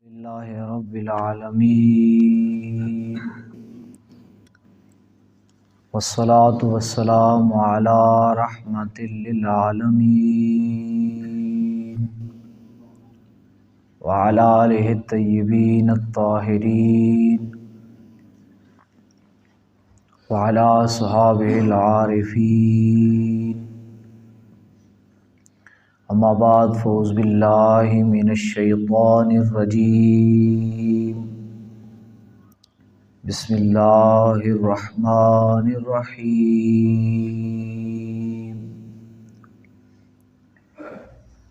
للہ رب العالمین والصلاة والسلام علی رحمت للعالمین وعلی آلہ الطیبین الطاہرین وعلی صحابہ العارفین اما بعد فاعوذ باللہ من الشیطان الرجیم بسم اللہ الرحمن الرحیم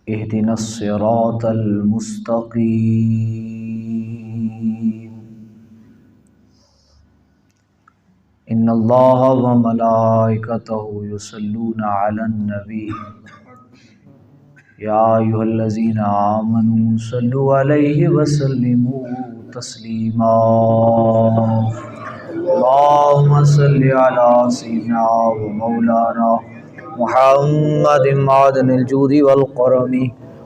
اہدنا الصراط المستقیم ان اللہ وملائکتہ یصلون علی النبی یا ایھا الذین آمنوا صلوا علیہ وسلموا تسلیما اللہم صل علی سیدنا و مولانا محمد معدن الجود والکرم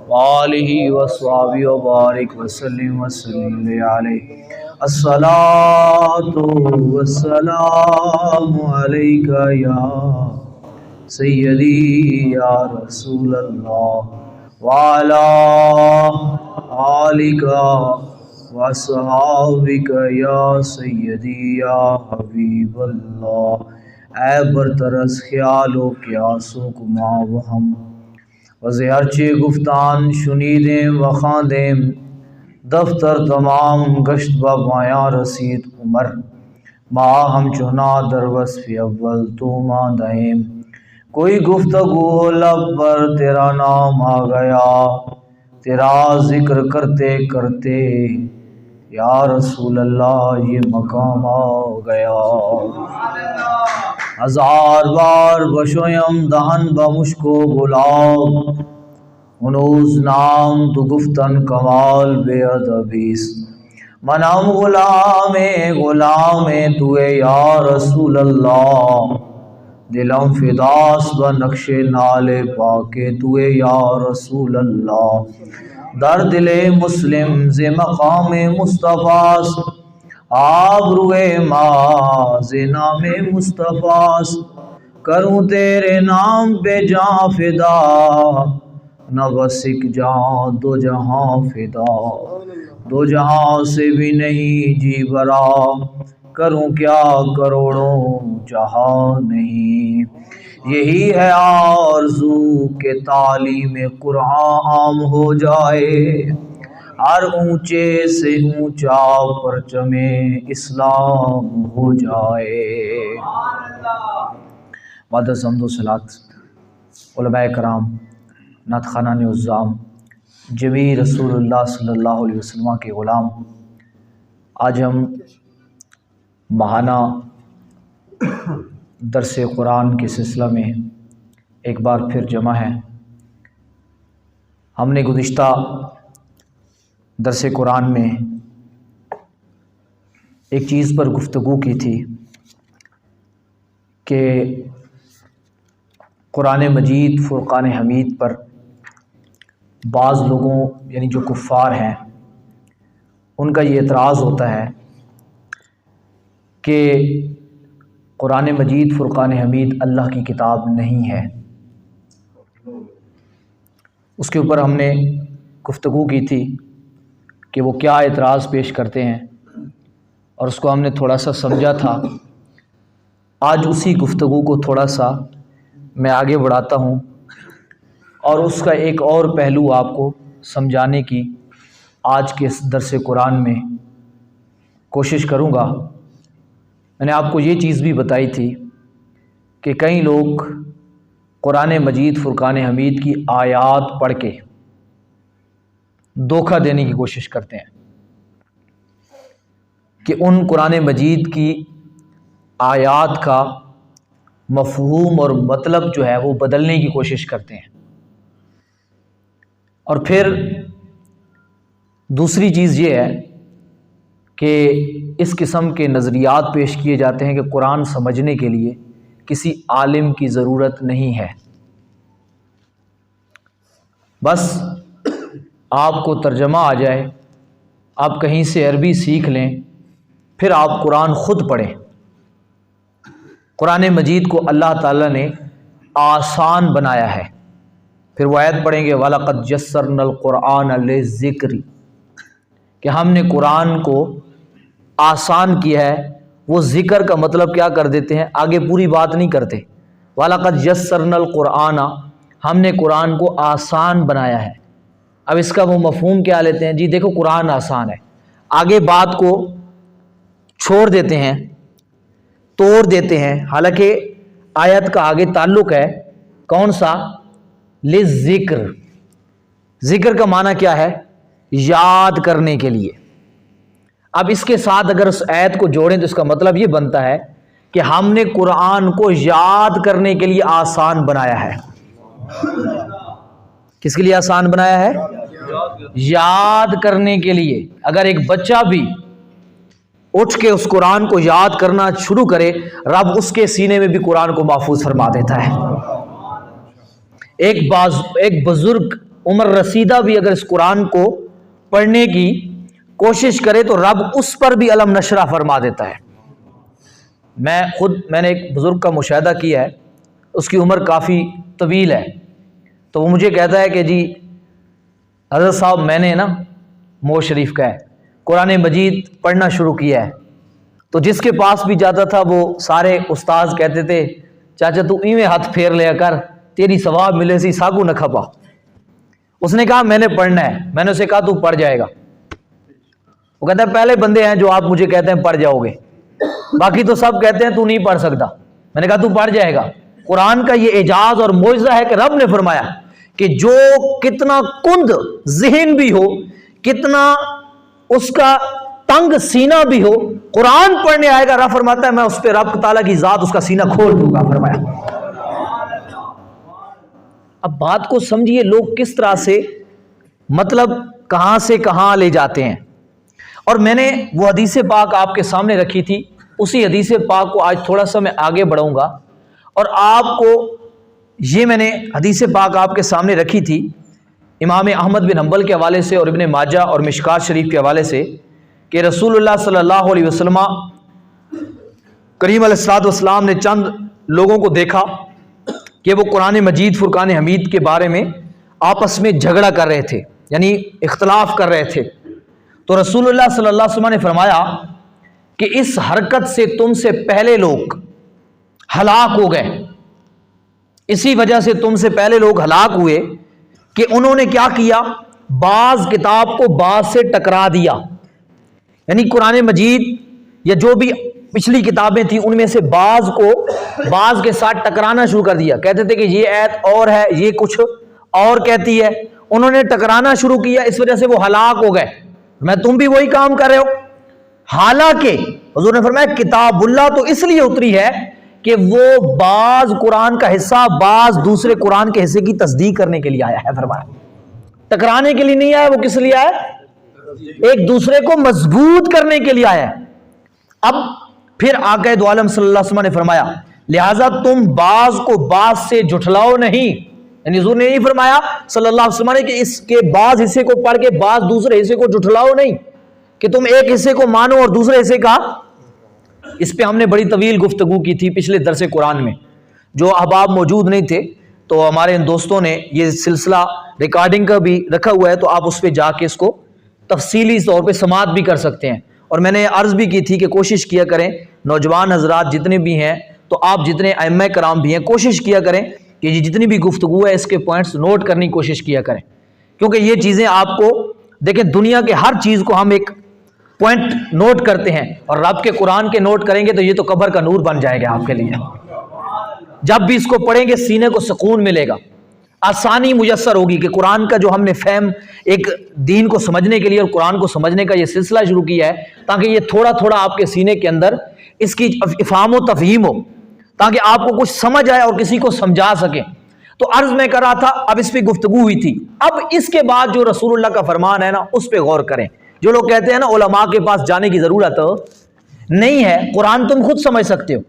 وآلہ وصحبہ وبارک وسلم علیہ الصلاۃ والسلام علیک یا سیدی یا رسول اللہ وعلی آلک وصحابک یا سیدی یا حبیب اللہ۔ اے برطرز خیال و قیاس و گما وہم وزہرچے گفتان شنیدیں وخاندیں دفتر تمام گشت بابایاں رسید عمر ماں ہم چنا در وصف اول تو ماں دائم کوئی گفتگو لب پر تیرا نام آ گیا تیرا ذکر کرتے کرتے یا رسول اللہ یہ مقام آ گیا۔ ہزار بار بشویم دہن بمشک و گلاب ہنوز نام تو گفتن کمال بے ادبیست منم غلام توے یا رسول اللہ دلم فداس بنقش نال پاک توے یا رسول اللہ در دل مسلم ز مقام مصطفیٰ آبروئے ما ز نام مصطفیٰ کروں تیرے نام پہ جاں فدا نہ بس ایک جہاں دو جہاں فدا دو جہاں سے بھی نہیں جی برا کروں کیا کروڑوں جہاں نہیں یہی ہے آرزو کہ تعلیم قرآن عام ہو جائے ہر اونچے سے اونچا پرچم اسلام ہو جائے۔ بعد از حمد و صلات علماء کرام نعت خوانان عظام جمیع رسول اللہ صلی اللہ علیہ وسلم کے غلام، آج ہم ماہانہ درس قرآن کے سلسلہ میں ایک بار پھر جمع ہیں۔ ہم نے گزشتہ درس قرآن میں ایک چیز پر گفتگو کی تھی کہ قرآن مجید فرقان حمید پر بعض لوگوں یعنی جو کفار ہیں ان کا یہ اعتراض ہوتا ہے کہ قرآن مجید فرقان حمید اللہ کی کتاب نہیں ہے۔ اس کے اوپر ہم نے گفتگو کی تھی کہ وہ کیا اعتراض پیش کرتے ہیں اور اس کو ہم نے تھوڑا سا سمجھا تھا۔ آج اسی گفتگو کو تھوڑا سا میں آگے بڑھاتا ہوں اور اس کا ایک اور پہلو آپ کو سمجھانے کی آج کے اس درس قرآن میں کوشش کروں گا۔ میں نے آپ کو یہ چیز بھی بتائی تھی کہ کئی لوگ قرآن مجید فرقان حمید کی آیات پڑھ کے دھوکہ دینے کی کوشش کرتے ہیں کہ ان قرآن مجید کی آیات کا مفہوم اور مطلب جو ہے وہ بدلنے کی کوشش کرتے ہیں، اور پھر دوسری چیز یہ ہے کہ اس قسم کے نظریات پیش کیے جاتے ہیں کہ قرآن سمجھنے کے لیے کسی عالم کی ضرورت نہیں ہے، بس آپ کو ترجمہ آ جائے آپ کہیں سے عربی سیکھ لیں، پھر آپ قرآن خود پڑھیں۔ قرآن مجید کو اللہ تعالیٰ نے آسان بنایا ہے۔ پھر وہ آیت پڑھیں گے وَلَقَدْ يَسَّرْنَا الْقُرْآنَ لِلذِّكْرِ، کہ ہم نے قرآن کو آسان کیا ہے۔ وہ ذکر کا مطلب کیا کر دیتے ہیں، آگے پوری بات نہیں کرتے۔ وَلَقَدْ يَسَّرْنَا الْقُرْآنَ، ہم نے قرآن کو آسان بنایا ہے۔ اب اس کا وہ مفہوم کیا لیتے ہیں، جی دیکھو قرآن آسان ہے، آگے بات کو چھوڑ دیتے ہیں، توڑ دیتے ہیں، حالانکہ آیت کا آگے تعلق ہے کون سا، للذکر۔ ذکر کا معنی کیا ہے، یاد کرنے کے لیے۔ اب اس کے ساتھ اگر اس آیت کو جوڑیں تو اس کا مطلب یہ بنتا ہے کہ ہم نے قرآن کو یاد کرنے کے لیے آسان بنایا ہے۔ کس کے لیے آسان بنایا ہے، یاد کرنے کے لیے۔ اگر ایک بچہ بھی اٹھ کے اس قرآن کو یاد کرنا شروع کرے، رب اس کے سینے میں بھی قرآن کو محفوظ فرما دیتا ہے۔ ایک بزرگ عمر رسیدہ بھی اگر اس قرآن کو پڑھنے کی کوشش کرے تو رب اس پر بھی علم نشرہ فرما دیتا ہے۔ میں نے ایک بزرگ کا مشاہدہ کیا ہے، اس کی عمر کافی طویل ہے، تو وہ مجھے کہتا ہے کہ جی حضرت صاحب میں نے نا مو شریف کا ہے قرآن مجید پڑھنا شروع کیا ہے، تو جس کے پاس بھی جاتا تھا وہ سارے استاذ کہتے تھے چاچا تو ایویں ہاتھ پھیر لیا کر، تیری ثواب ملے سی ساگو نہ کھپا۔ اس نے کہا میں نے پڑھنا ہے، میں نے اسے کہا تو پڑھ جائے گا۔ وہ کہتا ہے پہلے بندے ہیں جو آپ مجھے کہتے ہیں پڑھ جاؤ گے، باقی تو سب کہتے ہیں تو نہیں پڑھ سکتا۔ میں نے کہا تو پڑھ جائے گا۔ قرآن کا یہ اعجاز اور معجزہ ہے کہ رب نے فرمایا کہ جو کتنا کند ذہن بھی ہو، کتنا اس کا تنگ سینہ بھی ہو، قرآن پڑھنے آئے گا، رب فرماتا ہے میں اس پہ رب تعالیٰ کی ذات اس کا سینہ کھول دوں گا، فرمایا۔ اب بات کو سمجھیے لوگ کس طرح سے مطلب کہاں سے کہاں لے جاتے ہیں۔ اور میں نے وہ حدیث پاک آپ کے سامنے رکھی تھی، اسی حدیث پاک کو آج تھوڑا سا میں آگے بڑھوں گا، اور آپ کو یہ میں نے حدیث پاک آپ کے سامنے رکھی تھی امام احمد بن حنبل کے حوالے سے اور ابن ماجہ اور مشکات شریف کے حوالے سے، کہ رسول اللہ صلی اللہ علیہ وسلم کریم علیہ الصلوۃ والسلام نے چند لوگوں کو دیکھا کہ وہ قرآن مجید فرقان حمید کے بارے میں آپس میں جھگڑا کر رہے تھے، یعنی اختلاف کر رہے تھے۔ تو رسول اللہ صلی اللہ علیہ وسلم نے فرمایا کہ اس حرکت سے تم سے پہلے لوگ ہلاک ہو گئے، اسی وجہ سے تم سے پہلے لوگ ہلاک ہوئے کہ انہوں نے کیا کیا، بعض کتاب کو بعض سے ٹکرا دیا، یعنی قرآن مجید یا جو بھی پچھلی کتابیں تھیں ان میں سے بعض کو بعض کے ساتھ ٹکرانا شروع کر دیا۔ کہتے تھے کہ یہ آیت اور ہے، یہ کچھ اور کہتی ہے، انہوں نے ٹکرانا شروع کیا، اس وجہ سے وہ ہلاک ہو گئے۔ میں تم بھی وہی کام کر رہے ہو۔ حالانکہ حضور نے فرمایا کتاب اللہ تو اس لیے اتری ہے کہ وہ بعض قرآن کا حصہ بعض دوسرے قرآن کے حصے کی تصدیق کرنے کے لیے آیا ہے، فرمایا ٹکرانے کے لیے نہیں آیا، وہ کس لیے آیا، ایک دوسرے کو مضبوط کرنے کے لیے آیا ہے۔ اب پھر آقا دو عالم صلی اللہ علیہ وسلم نے فرمایا لہٰذا تم بعض کو بعض سے جھٹلاؤ نہیں، یعنی حضور نے نہیں فرمایا صلی اللہ علیہ وسلم نے کہ اس کے بعض حصے کو پڑھ کے بعض دوسرے حصے کو جھٹلاؤ نہیں، کہ تم ایک حصے کو مانو اور دوسرے حصے کا۔ اس پہ ہم نے بڑی طویل گفتگو کی تھی پچھلے درس قرآن میں، جو احباب موجود نہیں تھے تو ہمارے ان دوستوں نے یہ سلسلہ ریکارڈنگ کا بھی رکھا ہوا ہے، تو آپ اس پہ جا کے اس کو تفصیلی طور پہ سماعت بھی کر سکتے ہیں۔ اور میں نے عرض بھی کی تھی کہ کوشش کیا کریں نوجوان حضرات جتنے بھی ہیں، تو آپ جتنے ائمہ کرام بھی ہیں کوشش کیا کریں کہ یہ جتنی بھی گفتگو ہے اس کے پوائنٹس نوٹ کرنے کی کوشش کیا کریں، کیونکہ یہ چیزیں آپ کو دیکھیں دنیا کے ہر چیز کو ہم ایک پوائنٹ نوٹ کرتے ہیں، اور رب کے قرآن کے نوٹ کریں گے تو یہ تو قبر کا نور بن جائے گا آپ کے لیے۔ جب بھی اس کو پڑھیں گے سینے کو سکون ملے گا، آسانی میسر ہوگی کہ قرآن کا جو ہم نے فہم ایک دین کو سمجھنے کے لیے اور قرآن کو سمجھنے کا یہ سلسلہ شروع کیا ہے، تاکہ یہ تھوڑا تھوڑا آپ کے سینے کے اندر اس کی افہام و تفہیم ہو، تاکہ آپ کو کچھ سمجھ آئے اور کسی کو سمجھا سکیں۔ تو عرض میں کر رہا تھا، اب اس پہ گفتگو ہوئی تھی، اب اس کے بعد جو رسول اللہ کا فرمان ہے نا اس پہ غور کریں۔ جو لوگ کہتے ہیں نا علماء کے پاس جانے کی ضرورت نہیں ہے، قرآن تم خود سمجھ سکتے ہو،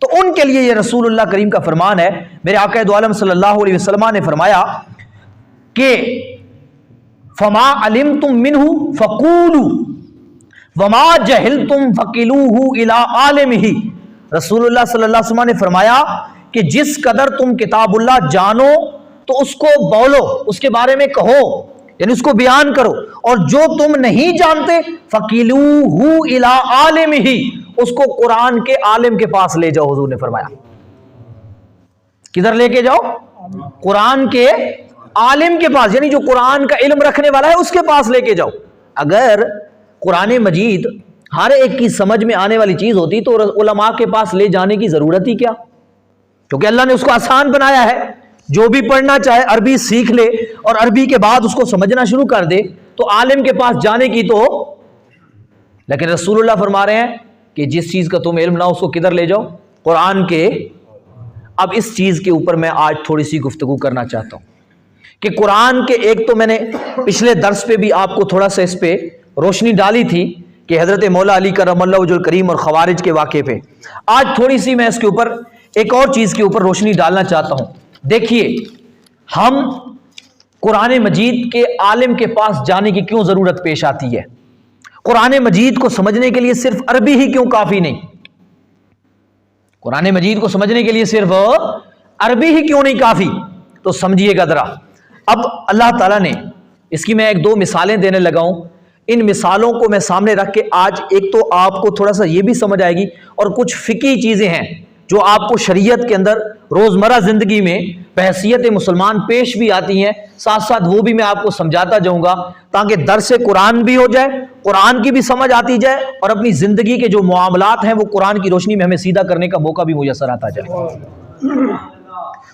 تو ان کے لیے یہ رسول اللہ کریم کا فرمان ہے۔ میرے آقا دو عالم صلی اللہ علیہ وسلم نے فرمایا کہ فما علمتم منہ فقولوا، وما جہلتم فقلوہ الی عالمہ، رسول اللہ صلی اللہ علیہ وسلم نے فرمایا کہ جس قدر تم کتاب اللہ جانو تو اس کو بولو، اس کے بارے میں کہو، یعنی اس کو بیان کرو، اور جو تم نہیں جانتے فقلوہ الی عالمہ، اس کو قرآن کے عالم کے پاس لے جاؤ۔ حضور نے فرمایا کدھر لے کے جاؤ؟ قرآن کے عالم کے پاس، یعنی جو قرآن کا علم رکھنے والا ہے اس کے پاس لے کے جاؤ۔ اگر قرآن مجید ہر ایک کی سمجھ میں آنے والی چیز ہوتی تو علماء کے پاس لے جانے کی ضرورت ہی کیا؟ کیونکہ اللہ نے اس کو آسان بنایا ہے، جو بھی پڑھنا چاہے عربی سیکھ لے اور عربی کے بعد اس کو سمجھنا شروع کر دے، تو عالم کے پاس جانے کی تو۔ لیکن رسول اللہ فرما رہے ہیں کہ جس چیز کا تم علم نہ ہو اس کو کدھر لے جاؤ؟ قرآن کے۔ اب اس چیز کے اوپر میں آج تھوڑی سی گفتگو کرنا چاہتا ہوں کہ قرآن کے ایک تو میں نے پچھلے درس پہ بھی آپ کو تھوڑا سا اس پہ روشنی ڈالی تھی کہ حضرت مولا علی کرم اللہ وجہ الکریم اور خوارج کے واقعے پہ، آج تھوڑی سی میں اس کے اوپر ایک اور چیز کے اوپر روشنی ڈالنا چاہتا ہوں۔ دیکھیے، ہم قرآن مجید کے عالم کے پاس جانے کی کیوں ضرورت پیش آتی ہے؟ قرآن مجید کو سمجھنے کے لیے صرف عربی ہی کیوں کافی نہیں؟ قرآن مجید کو سمجھنے کے لیے صرف عربی ہی کیوں نہیں کافی؟ تو سمجھیے گا ذرا۔ اب اللہ تعالیٰ نے اس کی میں ایک دو مثالیں دینے لگا ہوں، ان مثالوں کو میں سامنے رکھ کے آج ایک تو آپ کو تھوڑا سا یہ بھی سمجھ آئے گی، اور کچھ فقہی چیزیں ہیں جو آپ کو شریعت کے اندر روزمرہ زندگی میں بحیثیت مسلمان پیش بھی آتی ہیں، ساتھ ساتھ وہ بھی میں آپ کو سمجھاتا جاؤں گا تاکہ درس قرآن بھی ہو جائے، قرآن کی بھی سمجھ آتی جائے، اور اپنی زندگی کے جو معاملات ہیں وہ قرآن کی روشنی میں ہمیں سیدھا کرنے کا موقع بھی میسر آتا جائے۔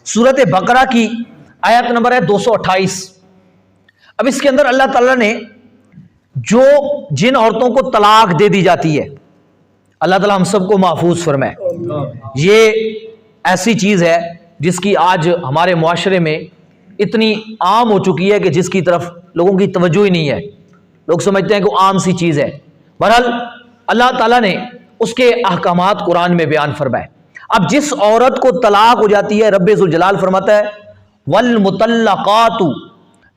سورۃ بقرہ کی آیت نمبر ہے 228۔ اب اس کے اندر اللہ تعالیٰ نے جو جن عورتوں کو طلاق دے دی جاتی ہے، اللہ تعالیٰ ہم سب کو محفوظ فرمائے۔ یہ ایسی چیز ہے جس کی آج ہمارے معاشرے میں اتنی عام ہو چکی ہے کہ جس کی طرف لوگوں کی توجہ ہی نہیں ہے، لوگ سمجھتے ہیں کہ وہ عام سی چیز ہے۔ بہرحال اللہ تعالیٰ نے اس کے احکامات قرآن میں بیان فرمائے۔ اب جس عورت کو طلاق ہو جاتی ہے، رب ذوالجلال فرماتا ہے وَالْمُطَلَّقَاتُ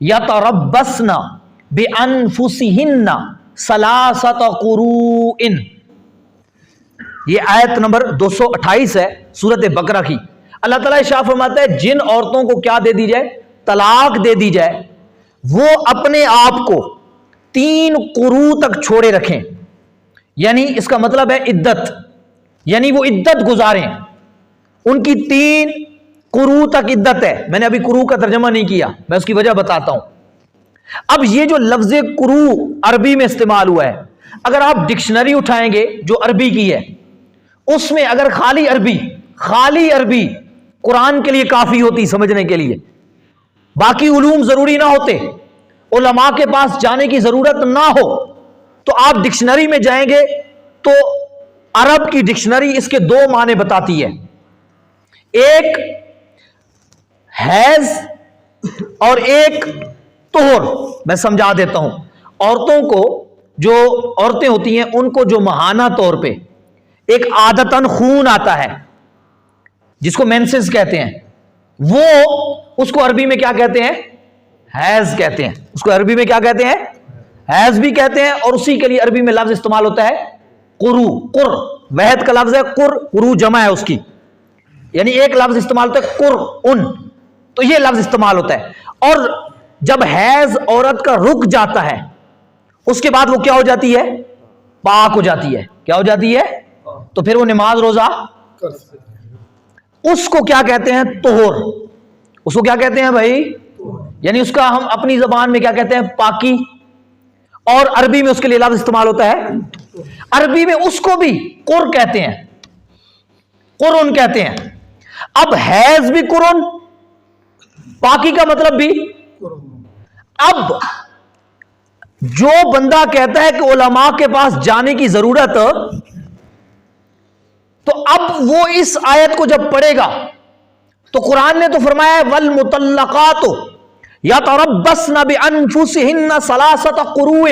يَتَرَبَّصْنَ بِأَنفُسِهِنَّ ثَلَاثَةَ قُرُوءٍ۔ یہ آیت نمبر 228 ہے سورۃ بقرہ کی۔ اللہ تعالیٰ ارشاد فرماتا ہے جن عورتوں کو کیا دے دی جائے؟ طلاق دے دی جائے، وہ اپنے آپ کو 3 قروء تک چھوڑے رکھیں، یعنی اس کا مطلب ہے عدت، یعنی وہ عدت گزاریں، ان کی 3 قروء تک عدت ہے۔ میں نے ابھی قروء کا ترجمہ نہیں کیا، میں اس کی وجہ بتاتا ہوں۔ اب یہ جو لفظ قروء عربی میں استعمال ہوا ہے، اگر آپ ڈکشنری اٹھائیں گے جو عربی کی ہے، اس میں اگر خالی عربی قرآن کے لیے کافی ہوتی سمجھنے کے لیے، باقی علوم ضروری نہ ہوتے، علماء کے پاس جانے کی ضرورت نہ ہو، تو آپ ڈکشنری میں جائیں گے تو عرب کی ڈکشنری اس کے 2 معنی بتاتی ہے، ایک حیض اور ایک طہر۔ میں سمجھا دیتا ہوں، عورتوں کو، جو عورتیں ہوتی ہیں ان کو جو ماہانہ طور پہ ایک عادتاً خون آتا ہے جس کو مینسز کہتے ہیں، وہ اس کو عربی میں کیا کہتے ہیں؟ حیض کہتے ہیں۔ اس کو عربی میں کیا کہتے ہیں؟ حیض بھی کہتے ہیں، اور اسی کے لیے عربی میں لفظ استعمال ہوتا ہے قروء۔ قر وحد کا لفظ ہے، قروء جمع ہے اس کی، یعنی ایک لفظ استعمال ہوتا ہے قرء، تو یہ لفظ استعمال ہوتا ہے۔ اور جب حیض عورت کا رک جاتا ہے اس کے بعد وہ کیا ہو جاتی ہے؟ پاک ہو جاتی ہے۔ کیا ہو جاتی ہے؟ تو پھر وہ نماز روزہ، اس کو کیا کہتے ہیں؟ طہور۔ اس کو کیا کہتے ہیں بھائی؟ یعنی اس کا ہم اپنی زبان میں کیا کہتے ہیں؟ پاکی، اور عربی میں اس کے لیے لفظ استعمال ہوتا ہے، عربی میں اس کو بھی قر کہتے ہیں، قرن کہتے ہیں۔ اب حیض بھی قرن، پاکی کا مطلب بھی۔ اب جو بندہ کہتا ہے کہ علماء کے پاس جانے کی ضرورت، تو اب وہ اس آیت کو جب پڑھے گا تو قرآن نے تو فرمایا والمطلقات یتربصن بانفسہن ثلاثۃ قروء،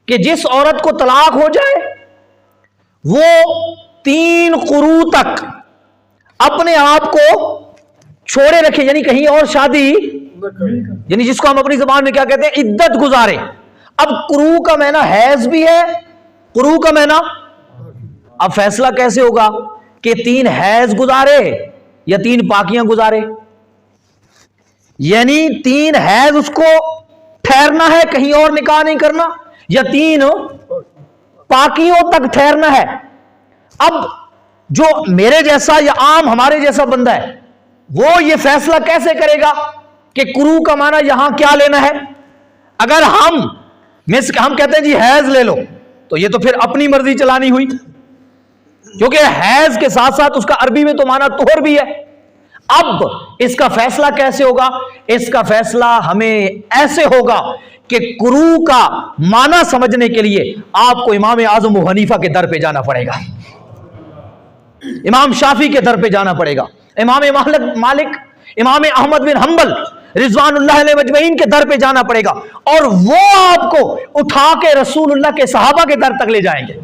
کہ جس عورت کو طلاق ہو جائے وہ 3 قروء تک اپنے آپ کو چھوڑے رکھے، یعنی کہیں اور شادی، یعنی جس کو ہم اپنی زبان میں کیا کہتے ہیں؟ عدت گزارے۔ اب قروء کا معنی حیض بھی ہے، قروء کا معنی، اب فیصلہ کیسے ہوگا کہ 3 حیض گزارے یا 3 پاکیاں گزارے؟ یعنی 3 حیض اس کو ٹھہرنا ہے، کہیں اور نکاح نہیں کرنا، یا 3 پاکیوں تک ٹھہرنا ہے؟ اب جو میرے جیسا یا عام ہمارے جیسا بندہ ہے وہ یہ فیصلہ کیسے کرے گا کہ قروء کا معنی یہاں کیا لینا ہے؟ اگر ہم کہتے ہیں جی حیض لے لو، تو یہ تو پھر اپنی مرضی چلانی ہوئی، کیونکہ حیض کے ساتھ ساتھ اس کا عربی میں تو معنی طہر بھی ہے۔ اب اس کا فیصلہ کیسے ہوگا؟ اس کا فیصلہ ہمیں ایسے ہوگا کہ قروء کا معنی سمجھنے کے لیے آپ کو امام اعظم ابو حنیفہ کے در پہ جانا پڑے گا، امام شافعی کے در پہ جانا پڑے گا، امام مالک، امام احمد بن حنبل رضوان اللہ علیہ مجمعین کے در پہ جانا پڑے گا، اور وہ آپ کو اٹھا کے رسول اللہ کے صحابہ کے در تک لے جائیں گے،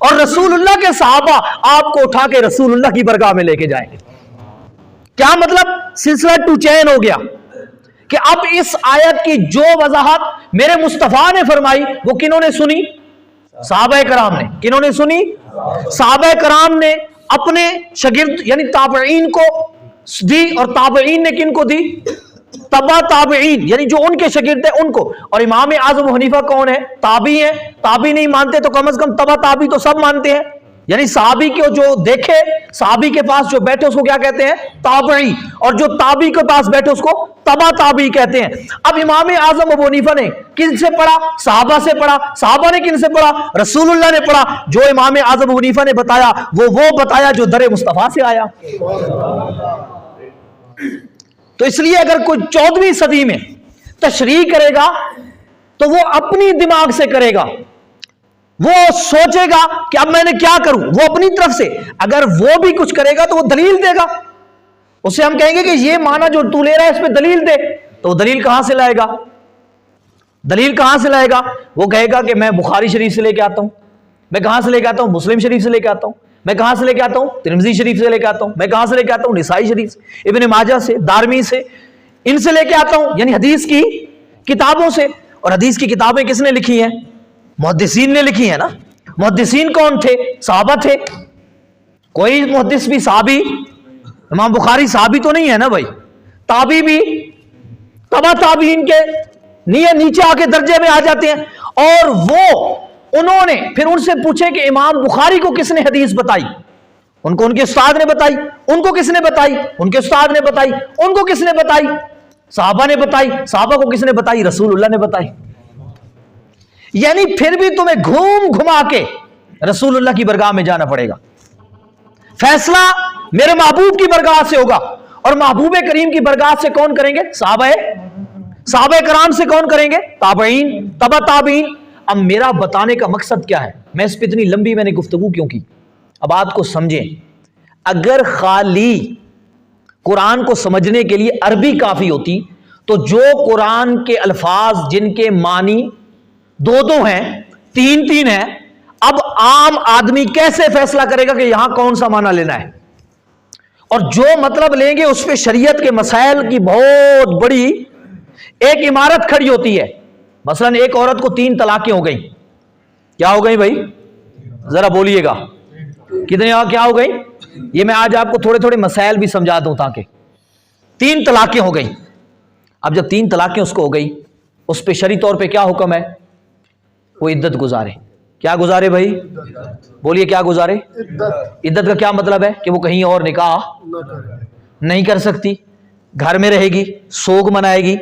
اور رسول اللہ کے صحابہ آپ کو اٹھا کے رسول اللہ کی برگاہ میں لے کے جائیں گے۔ کیا مطلب؟ سلسلہ ٹو چین ہو گیا کہ اب اس آیت کی جو وضاحت میرے مصطفیٰ نے فرمائی وہ کنہوں نے سنی؟ صحابہ کرام نے۔ کنہوں نے سنی؟ صحابہ کرام نے اپنے شاگرد یعنی تابعین کو دی، اور تابعین نے کن کو دی؟ تبع تابعین، یعنی جو ان کے شاگرد ہیں ان کو۔ اور امام اعظم ابو حنیفہ کون ہے؟ تابعی ہیں۔ تابعی نہیں مانتے تو کم از کم تبع تابعی تو سب مانتے ہیں، یعنی صحابی کو جو دیکھے، صحابی کے پاس جو بیٹھے اس کو کیا کہتے ہیں؟ تابعی، اور جو تابعی کے پاس بیٹھے اس کو تبع تابعی کہتے ہیں۔ اب امام اعظم ابو حنیفہ نے کن سے پڑھا؟ صحابہ سے پڑھا۔ صحابہ نے کن سے پڑھا؟ رسول اللہ نے پڑھا۔ جو امام اعظم ابو حنیفہ نے بتایا وہ بتایا جو در مصطفیٰ سے آیا۔ تو اس لیے اگر کوئی 14ویں صدی میں تشریح کرے گا تو وہ اپنی دماغ سے کرے گا، وہ سوچے گا کہ اب میں نے کیا کروں، وہ اپنی طرف سے۔ اگر وہ بھی کچھ کرے گا تو وہ دلیل دے گا، اسے ہم کہیں گے کہ یہ معنی جو تو لے رہا ہے اس پہ دلیل دے، تو وہ دلیل کہاں سے لائے گا؟ دلیل کہاں سے لائے گا؟ وہ کہے گا کہ میں بخاری شریف سے لے کے آتا ہوں، میں کہاں سے لے کے آتا ہوں؟ مسلم شریف سے لے کے آتا ہوں، میں کہاں سے لے کے آتا ہوں؟ ترمذی شریف سے لے کے آتا ہوں، میں کہاں سے لے کے آتا ہوں؟ نسائی شریف سے، ابن ماجہ سے، دارمی سے، ان سے لے کے آتا ہوں، یعنی حدیث کی کتابوں سے۔ اور حدیث کی کتابیں کس نے لکھی ہیں؟ محدثین نے لکھی ہیں نا۔ محدثین کون تھے؟ صحابہ تھے۔ کوئی محدث بھی صحابی، امام بخاری صحابی تو نہیں ہے نا بھائی، تابعی بھی تبع تابعین کے نیچے آ کے درجے میں آ جاتے ہیں۔ اور وہ انہوں نے پھر ان سے پوچھے کہ امام بخاری کو کس نے حدیث بتائی؟ ان کو ان کے استاد نے بتائی۔ ان کو کس نے بتائی؟ ان کے استاد نے بتائی۔ ان کو کس نے بتائی؟ صحابہ نے بتائی۔ صحابہ کو کس نے بتائی؟ رسول اللہ نے بتائی۔ یعنی پھر بھی تمہیں گھوم گھما کے رسول اللہ کی برگاہ میں جانا پڑے گا۔ فیصلہ میرے محبوب کی برگاہ سے ہوگا، اور محبوب کریم کی برگاہ سے کون کریں گے؟ صحابہ کرام سے کون کریں گے؟ تابعین، تبع تابعین۔ اب میرا بتانے کا مقصد کیا ہے؟ میں اس پہ اتنی لمبی میں نے گفتگو کیوں کی؟ اب بات کو سمجھیں۔ اگر خالی قرآن کو سمجھنے کے لیے عربی کافی ہوتی تو جو قرآن کے الفاظ جن کے معنی 2 ہیں، 3 ہیں، اب عام آدمی کیسے فیصلہ کرے گا کہ یہاں کون سا معنی لینا ہے؟ اور جو مطلب لیں گے اس پہ شریعت کے مسائل کی بہت بڑی ایک عمارت کھڑی ہوتی ہے۔ مثلا ایک عورت کو 3 طلاقیں ہو گئیں، کیا ہو گئی بھائی؟ ذرا بولیے گا کتنے کیا ہو گئی؟ یہ میں آج آپ کو تھوڑے تھوڑے مسائل بھی سمجھا دوں تاکہ 3 طلاقیں ہو گئیں۔ اب جب 3 طلاقیں اس کو ہو گئی، اس پہ شرعی طور پہ کیا حکم ہے؟ وہ عدت گزارے۔ کیا گزارے بھائی؟ بولیے کیا گزارے؟ عدت کا کیا مطلب ہے؟ کہ وہ کہیں اور نکاح نہیں کر سکتی، گھر میں رہے گی، سوگ منائے گی،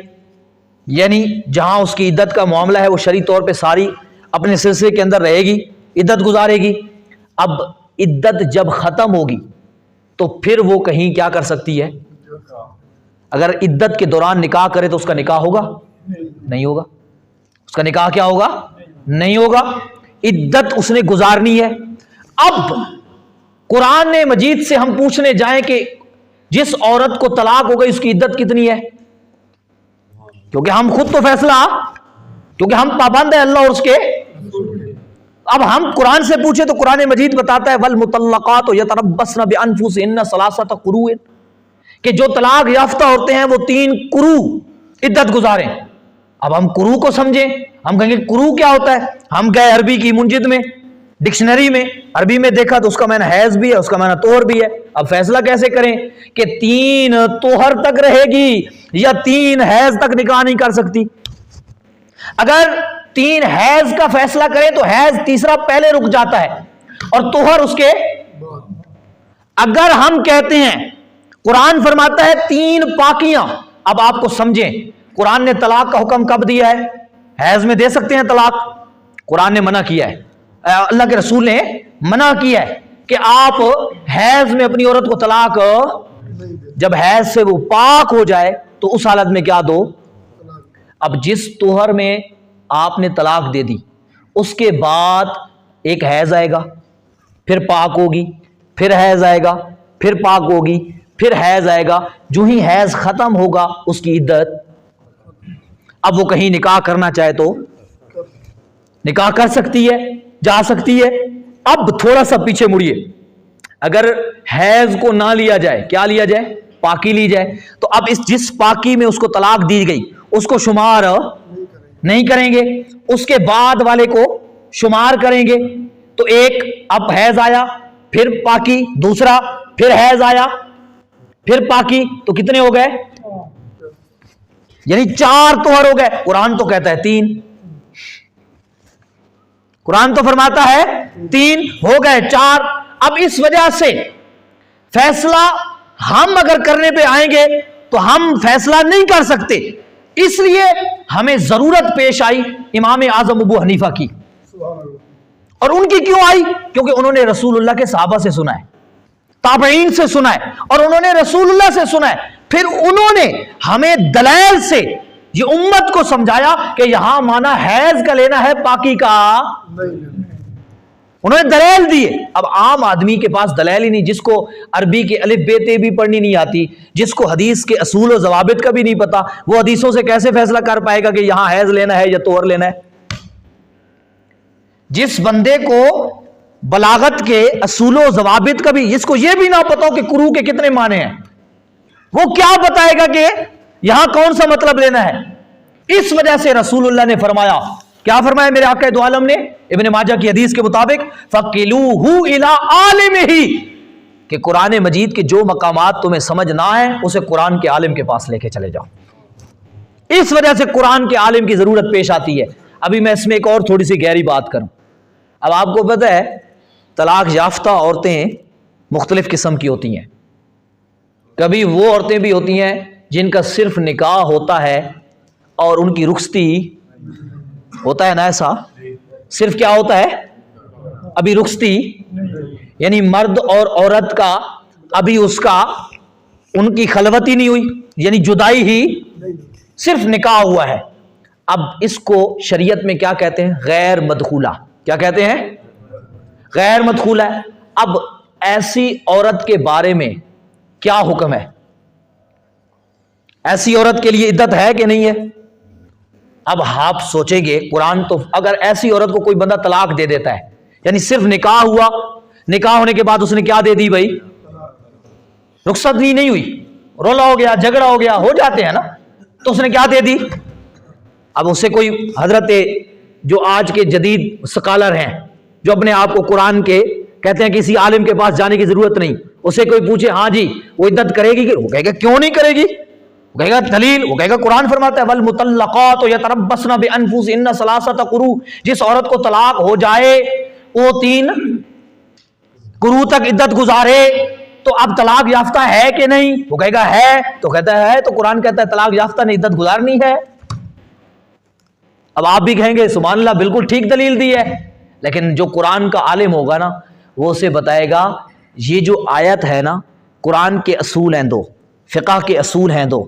یعنی جہاں اس کی عدت کا معاملہ ہے وہ شرعی طور پہ ساری اپنے سلسلے کے اندر رہے گی، عدت گزارے گی۔ اب عدت جب ختم ہوگی تو پھر وہ کہیں کیا کر سکتی ہے؟ اگر عدت کے دوران نکاح کرے تو اس کا نکاح ہوگا؟ نہیں ہوگا۔ اس کا نکاح کیا ہوگا؟ نہیں ہوگا۔ عدت اس نے گزارنی ہے۔ اب قرآن مجید سے ہم پوچھنے جائیں کہ جس عورت کو طلاق ہو گئی اس کی عدت کتنی ہے؟ کیونکہ ہم خود تو فیصلہ، کیونکہ ہم پابند ہیں اللہ اور اس کے۔ اب ہم قرآن سے پوچھے تو قرآن مجید بتاتا ہے والمطلقات یتربصن بانفسہن ثلاثۃ قروء، کہ جو طلاق یافتہ ہوتے ہیں وہ 3 قروء عدت گزاریں۔ اب ہم قروء کو سمجھیں، ہم کہیں گے کرو کیا ہوتا ہے؟ ہم گئے عربی کی منجد میں، ڈکشنری میں، عربی میں دیکھا تو اس کا معنی حیض بھی ہے، اس کا معنی طہر بھی ہے. اب فیصلہ کیسے کریں کہ 3 طہر تک رہے گی یا 3 حیض تک نکاح نہیں کر سکتی؟ اگر 3 حیض کا فیصلہ کریں تو حیض تیسرا پہلے رک جاتا ہے اور طہر اس کے. اگر ہم کہتے ہیں قرآن فرماتا ہے 3 پاکیاں، اب آپ کو سمجھیں قرآن نے طلاق کا حکم کب دیا ہے؟ حیض میں دے سکتے ہیں طلاق؟ قرآن نے منع کیا ہے، اللہ کے رسول نے منع کیا ہے کہ آپ حیض میں اپنی عورت کو طلاق، جب حیض سے وہ پاک ہو جائے تو اس حالت میں کیا دو. اب جس طہر میں آپ نے طلاق دے دی اس کے بعد ایک حیض آئے گا، پھر پاک ہوگی، پھر حیض آئے گا، پھر پاک ہوگی، پھر حیض آئے گا. جو ہی حیض ختم ہوگا اس کی عدت. اب وہ کہیں نکاح کرنا چاہے تو نکاح کر سکتی ہے، جا سکتی ہے. اب تھوڑا سا پیچھے مڑیے، اگر حیض کو نہ لیا جائے، کیا لیا جائے؟ پاکی لی جائے، تو اب جس پاکی میں اس کو طلاق دی گئی اس کو شمار نہیں کریں گے، اس کے بعد والے کو شمار کریں گے. تو ایک اب حیض آیا، پھر پاکی، دوسرا پھر حیض آیا، پھر پاکی، تو کتنے ہو گئے؟ یعنی 4 طہر ہو گئے. قرآن تو کہتا ہے 3، قرآن تو فرماتا ہے 3 ہو گئے 4. اب اس وجہ سے فیصلہ ہم اگر کرنے پہ آئیں گے تو ہم فیصلہ نہیں کر سکتے، اس لیے ہمیں ضرورت پیش آئی امام اعظم ابو حنیفہ کی. اور ان کی کیوں آئی؟ کیونکہ انہوں نے رسول اللہ کے صحابہ سے سنا ہے، تابعین سے سنا ہے، اور انہوں نے رسول اللہ سے سنا ہے. پھر انہوں نے ہمیں دلائل سے یہ امت کو سمجھایا کہ یہاں مانا حیض کا لینا ہے، پاکی کا انہوں نے دلائل دیے. اب عام آدمی کے پاس دلائل ہی نہیں، جس کو عربی کے الف بے تے بھی پڑھنی نہیں آتی، جس کو حدیث کے اصول و ضوابط کا بھی نہیں پتا، وہ حدیثوں سے کیسے فیصلہ کر پائے گا کہ یہاں حیض لینا ہے یا طہر لینا ہے؟ جس بندے کو بلاغت کے اصول و ضوابط کا بھی، جس کو یہ بھی نہ پتا ہو کہ کرو کے کتنے معنی ہیں، وہ کیا بتائے گا کہ یہاں کون سا مطلب لینا ہے؟ اس وجہ سے رسول اللہ نے فرمایا، کیا فرمایا میرے آقا دو عالم نے ابن ماجہ کی حدیث کے مطابق، فَقِلُوهُ إِلَىٰ عَالِمِهِ، کہ قرآن مجید کے جو مقامات تمہیں سمجھ نہ آئے اسے قرآن کے عالم کے پاس لے کے چلے جاؤ. اس وجہ سے قرآن کے عالم کی ضرورت پیش آتی ہے. ابھی میں اس میں ایک اور تھوڑی سی گہری بات کروں. اب آپ کو پتہ ہے طلاق یافتہ عورتیں مختلف قسم کی ہوتی ہیں. کبھی وہ عورتیں بھی ہوتی ہیں جن کا صرف نکاح ہوتا ہے اور ان کی رخصتی ہوتا ہے نا، ایسا صرف کیا ہوتا ہے؟ ابھی رخصتی، یعنی مرد اور عورت کا ابھی اس کا ان کی خلوت ہی نہیں ہوئی، یعنی جدائی ہی، صرف نکاح ہوا ہے. اب اس کو شریعت میں کیا کہتے ہیں؟ غیر مدخولہ. کیا کہتے ہیں؟ غیر مدخولہ. اب ایسی عورت کے بارے میں کیا حکم ہے؟ ایسی عورت کے لیے عدت ہے کہ نہیں ہے؟ اب آپ سوچیں گے قرآن تو اگر ایسی عورت کو کوئی بندہ طلاق دے دیتا ہے، یعنی صرف نکاح ہوا، نکاح ہونے کے بعد اس نے کیا دے دی بھائی؟ رخصت نہیں ہوئی، رولا ہو گیا، جھگڑا ہو گیا، ہو جاتے ہیں نا، تو اس نے کیا دے دی؟ اب اسے کوئی حضرت جو آج کے جدید سکالر ہیں جو اپنے آپ کو قرآن کے کہتے ہیں کسی عالم کے پاس جانے کی ضرورت نہیں، اسے کوئی پوچھے ہاں جی وہ عدت کرے گی، وہ کہے گا کیوں نہیں کرے گی، وہ کہے گا دلیل، وہ کہے گا قرآن فرماتا ہے والمطلقات یتربصن بانفسهن ثلاثه قروء، جس عورت کو طلاق ہو جائے وہ 3 قروء تک عدت گزارے. تو اب طلاق یافتہ ہے کہ نہیں؟ وہ کہے گا ہے، تو کہتا ہے تو قرآن کہتا ہے طلاق یافتہ نے عدت گزارنی ہے. اب آپ بھی کہیں گے سبحان اللہ بالکل ٹھیک دلیل دی ہے، لیکن جو قرآن کا عالم ہوگا نا وہ اسے بتائے گا یہ جو آیت ہے نا، قرآن کے اصول ہیں 2، فقہ کے اصول ہیں 2،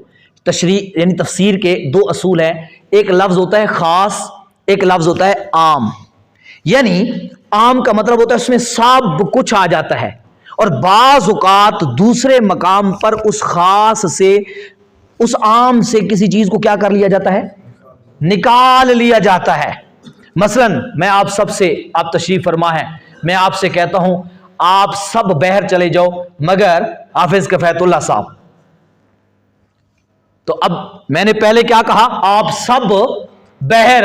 تشریح یعنی تفسیر کے 2 اصول ہیں. ایک لفظ ہوتا ہے خاص، ایک لفظ ہوتا ہے عام. یعنی عام کا مطلب ہوتا ہے اس میں سب کچھ آ جاتا ہے، اور بعض اوقات دوسرے مقام پر اس خاص سے، اس عام سے کسی چیز کو کیا کر لیا جاتا ہے؟ نکال لیا جاتا ہے. مثلا میں آپ سب سے، آپ تشریف فرما ہے، میں آپ سے کہتا ہوں آپ سب بہر چلے جاؤ مگر حافظ کفایت اللہ صاحب. تو اب میں نے پہلے کیا کہا؟ آپ سب بہر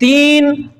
3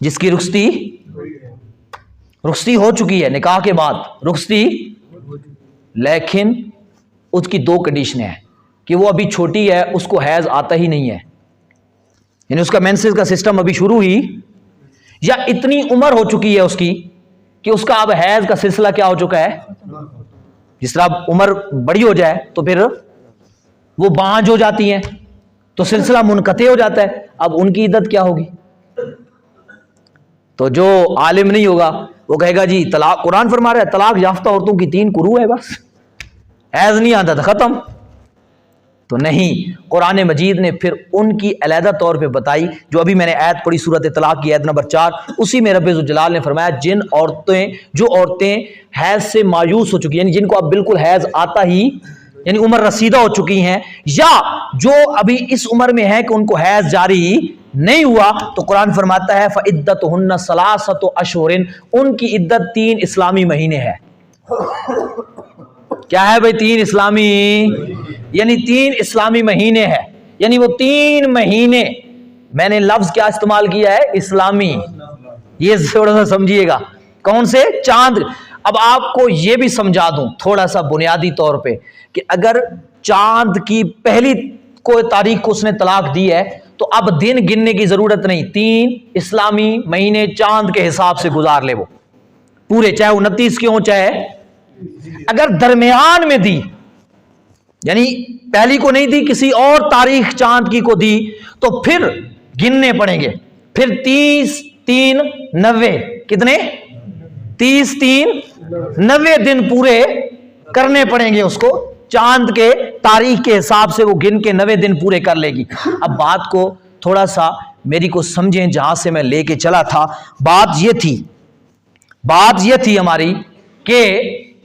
جس کی رخصتی ہو چکی ہے نکاح کے بعد رخصتی، لیکن اس کی دو کنڈیشنیں ہیں کہ وہ ابھی چھوٹی ہے، اس کو حیض آتا ہی نہیں ہے، یعنی اس کا مینسز کا سسٹم ابھی شروع ہی، یا اتنی عمر ہو چکی ہے اس کی کہ اس کا اب حیض کا سلسلہ کیا ہو چکا ہے، جس طرح اب عمر بڑی ہو جائے تو پھر وہ بانجھ ہو جاتی ہیں تو سلسلہ منقطع ہو جاتا ہے، اب ان کی عدت کیا ہوگی؟ تو جو عالم نہیں ہوگا وہ کہے گا جی طلاق، قرآن فرما رہا ہے طلاق یافتہ عورتوں کی 3 قروء ہے، بس حیض نہیں آتا تھا ختم. تو نہیں، قرآن مجید نے پھر ان کی علیحدہ طور پہ بتائی، جو ابھی میں نے آیت پڑھی سورۃ طلاق کی آیت نمبر 4، اسی میں رب ذوالجلال نے فرمایا جو عورتیں حیض سے مایوس ہو چکی ہیں، یعنی جن کو اب بالکل حیض آتا ہی، یعنی عمر رسیدہ ہو چکی ہیں، یا جو ابھی اس عمر میں ہے کہ ان کو حیض جاری نہیں ہوا، تو قرآن فرماتا ہے فعدتہن ثلاثۃ اشہر، ان کی عدت 3 اسلامی مہینے ہے. کیا ہے بھائی؟ 3 اسلامی، یعنی 3 اسلامی مہینے ہے، یعنی وہ 3 مہینے، میں نے لفظ کیا استعمال کیا ہے؟ اسلامی. یہ تھوڑا سا سمجھیے گا، کون سے؟ چاند. اب آپ کو یہ بھی سمجھا دوں تھوڑا سا بنیادی طور پہ کہ اگر چاند کی پہلی کوئی تاریخ کو اس نے طلاق دی ہے تو اب دن گننے کی ضرورت نہیں، 3 اسلامی مہینے چاند کے حساب سے گزار لے وہ پورے، چاہے 29 کیوں چاہے. اگر درمیان میں دی، یعنی پہلی کو نہیں دی، کسی اور تاریخ چاند کی کو دی، تو پھر گننے پڑیں گے، پھر 30 3 90، کتنے؟ 30 3 90 دن پورے کرنے پڑیں گے اس کو، چاند کے تاریخ کے حساب سے وہ گن کے 90 دن پورے کر لے گی. اب بات کو تھوڑا سا میری کو سمجھیں، جہاں سے میں لے کے چلا تھا، بات یہ تھی ہماری کہ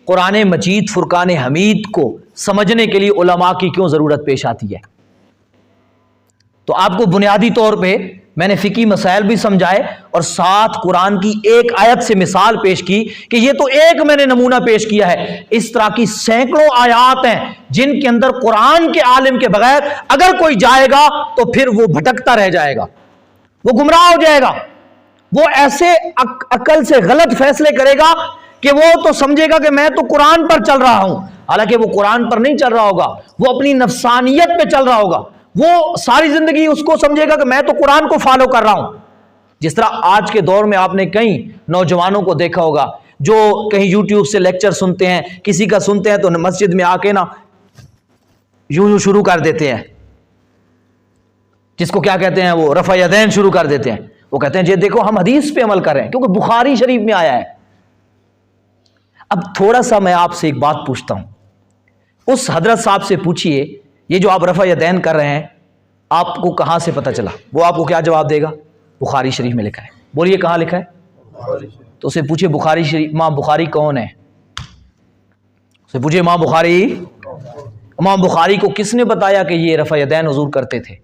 قرآن مجید فرقان حمید کو سمجھنے کے لیے علماء کی کیوں ضرورت پیش آتی ہے. تو آپ کو بنیادی طور پہ میں نے فقہی مسائل بھی سمجھائے اور ساتھ قرآن کی ایک آیت سے مثال پیش کی کہ یہ تو ایک میں نے نمونہ پیش کیا ہے، اس طرح کی سینکڑوں آیات ہیں جن کے اندر قرآن کے عالم کے بغیر اگر کوئی جائے گا تو پھر وہ بھٹکتا رہ جائے گا، وہ گمراہ ہو جائے گا، وہ ایسے عقل سے غلط فیصلے کرے گا کہ وہ تو سمجھے گا کہ میں تو قرآن پر چل رہا ہوں، حالانکہ وہ قرآن پر نہیں چل رہا ہوگا، وہ اپنی نفسانیت پہ چل رہا ہوگا، وہ ساری زندگی اس کو سمجھے گا کہ میں تو قرآن کو فالو کر رہا ہوں. جس طرح آج کے دور میں آپ نے کئی نوجوانوں کو دیکھا ہوگا جو کہیں یوٹیوب سے لیکچر سنتے ہیں، کسی کا سنتے ہیں تو مسجد میں آ کے نا یوں شروع کر دیتے ہیں، جس کو کیا کہتے ہیں، وہ رفع یدین شروع کر دیتے ہیں. وہ کہتے ہیں جی دیکھو ہم حدیث پہ عمل کر رہے ہیں کیونکہ بخاری شریف میں آیا ہے. اب تھوڑا سا میں آپ سے ایک بات پوچھتا ہوں، اس حضرت صاحب سے پوچھئے یہ جو آپ رفع یدین کر رہے ہیں آپ کو کہاں سے پتہ چلا؟ وہ آپ کو کیا جواب دے گا؟ بخاری شریف میں لکھا ہے. بولیے کہاں لکھا ہے؟ تو اسے پوچھے بخاری شریف، امام بخاری کون ہے؟ اسے پوچھے امام بخاری کو کس نے بتایا کہ یہ رفع یدین حضور کرتے تھے؟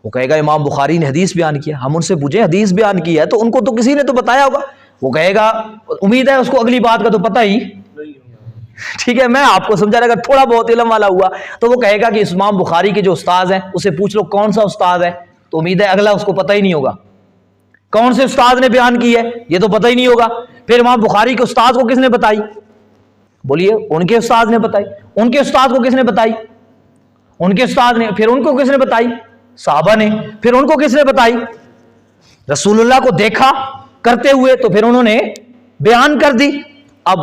وہ کہے گا امام بخاری نے حدیث بیان کیا. ہم ان سے پوچھیں حدیث بیان کی ہے تو ان کو تو کسی نے تو بتایا ہوگا. وہ کہے گا امید ہے اس کو اگلی بات کا تو پتہ ہی. ٹھیک ہے، میں آپ کو سمجھا رہا، اگر تھوڑا بہت علم والا ہوا تو وہ کہے گا کہ امام بخاری کے جو استاد ہیں اسے پوچھ لو کون سا استاد ہے، تو امید ہے اگلا اس کو پتہ ہی نہیں ہوگا کون سے استاد نے بیان کی ہے، یہ تو پتہ ہی نہیں ہوگا. پھر امام بخاری کے استاد کو کس نے بتائی؟ بولیے ان کے استاد نے بتائی. ان کے استاد کو کس نے بتائی؟ ان کے استاد نے. پھر ان کو کس نے بتائی؟ صحابہ نے. پھر ان کو کس نے بتائی؟ رسول اللہ کو دیکھا کرتے ہوئے تو پھر انہوں نے بیان کر دی. اب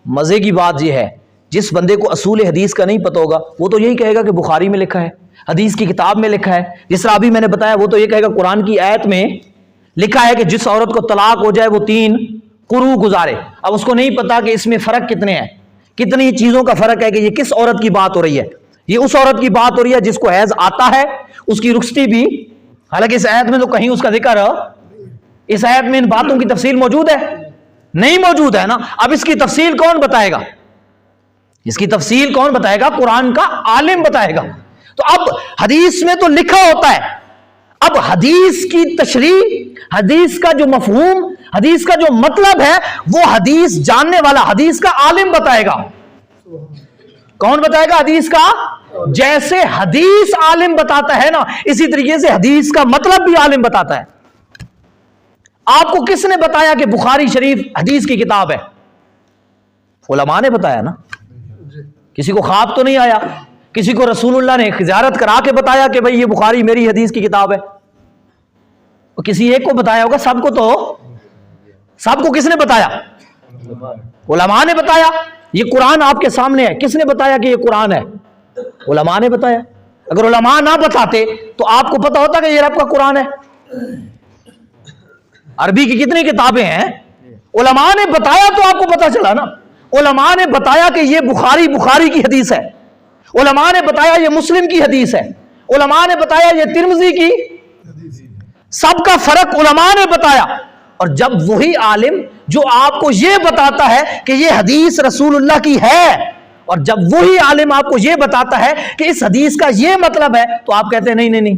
مزے کی بات یہ ہے، جس بندے کو اصول حدیث کا نہیں پتہ ہوگا وہ تو یہی کہے گا کہ بخاری میں لکھا ہے، حدیث کی کتاب میں لکھا ہے. جس طرح ابھی میں نے بتایا وہ تو یہ کہے گا قرآن کی آیت میں لکھا ہے کہ جس عورت کو طلاق ہو جائے وہ 3 قروء گزارے. اب اس کو نہیں پتا کہ اس میں فرق کتنے ہیں، کتنی چیزوں کا فرق ہے، کہ یہ کس عورت کی بات ہو رہی ہے. یہ اس عورت کی بات ہو رہی ہے جس کو حیض آتا ہے، اس کی رخصتی بھی، حالانکہ اس آیت میں تو کہیں اس کا ذکر، اس آیت میں ان باتوں کی تفصیل موجود ہے؟ نہیں موجود ہے نا. اب اس کی تفصیل کون بتائے گا؟ اس کی تفصیل کون بتائے گا؟ قرآن کا عالم بتائے گا. تو اب حدیث میں تو لکھا ہوتا ہے، اب حدیث کی تشریح، حدیث کا جو مفہوم، حدیث کا جو مطلب ہے وہ حدیث جاننے والا، حدیث کا عالم بتائے گا. کون بتائے گا؟ حدیث کا. جیسے حدیث عالم بتاتا ہے نا، اسی طریقے سے حدیث کا مطلب بھی عالم بتاتا ہے. آپ کو کس نے بتایا کہ بخاری شریف حدیث کی کتاب ہے؟ علماء نے بتایا نا. کسی کو خواب تو نہیں آیا, کسی کو رسول اللہ نے زیارت کرا کے بتایا کہ بھئی یہ بخاری میری حدیث کی کتاب ہے؟ کسی ایک کو بتایا ہوگا, سب کو کس نے بتایا؟ علماء نے بتایا. یہ قرآن آپ کے سامنے ہے, کس نے بتایا کہ یہ قرآن ہے؟ علماء نے بتایا. اگر علماء نہ بتاتے تو آپ کو پتا ہوتا کہ یہ رب کا قرآن ہے؟ عربی کی کتنی کتابیں ہیں, علماء نے بتایا تو آپ کو پتا چلا نا. علماء نے بتایا کہ یہ بخاری کی حدیث ہے, علماء نے بتایا یہ مسلم کی حدیث ہے, علماء نے بتایا یہ ترمذی کی, سب کا فرق علماء نے بتایا. اور جب وہی عالم جو آپ کو یہ بتاتا ہے کہ یہ حدیث رسول اللہ کی ہے, اور جب وہی عالم آپ کو یہ بتاتا ہے کہ اس حدیث کا یہ مطلب ہے, تو آپ کہتے ہیں نہیں.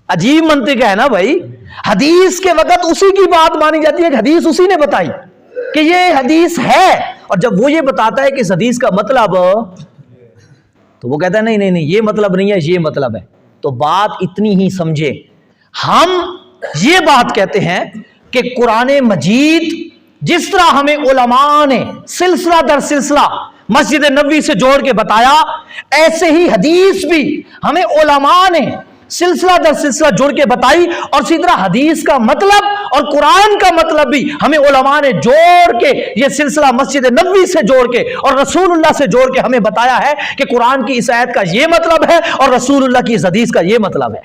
عجیب منطق ہے نا بھائی. حدیث کے وقت اسی کی بات مانی جاتی ہے کہ حدیث اسی نے بتائی کہ یہ حدیث ہے, اور جب وہ یہ بتاتا ہے کہ اس حدیث کا مطلب, تو وہ کہتا ہے نہیں یہ مطلب نہیں ہے, یہ مطلب ہے. تو بات اتنی ہی سمجھے. ہم یہ بات کہتے ہیں کہ قرآن مجید جس طرح ہمیں علماء نے سلسلہ در سلسلہ مسجد نبوی سے جوڑ کے بتایا, ایسے ہی حدیث بھی ہمیں علماء نے سلسلہ در سلسلہ جوڑ کے بتائی, اور اسی طرح حدیث کا مطلب اور قرآن کا مطلب بھی ہمیں علماء نے جوڑ کے, یہ سلسلہ مسجد نبوی سے جوڑ کے اور رسول اللہ سے جوڑ کے ہمیں بتایا ہے کہ قرآن کی اس آیت کا یہ مطلب ہے اور رسول اللہ کی اس حدیث کا یہ مطلب ہے.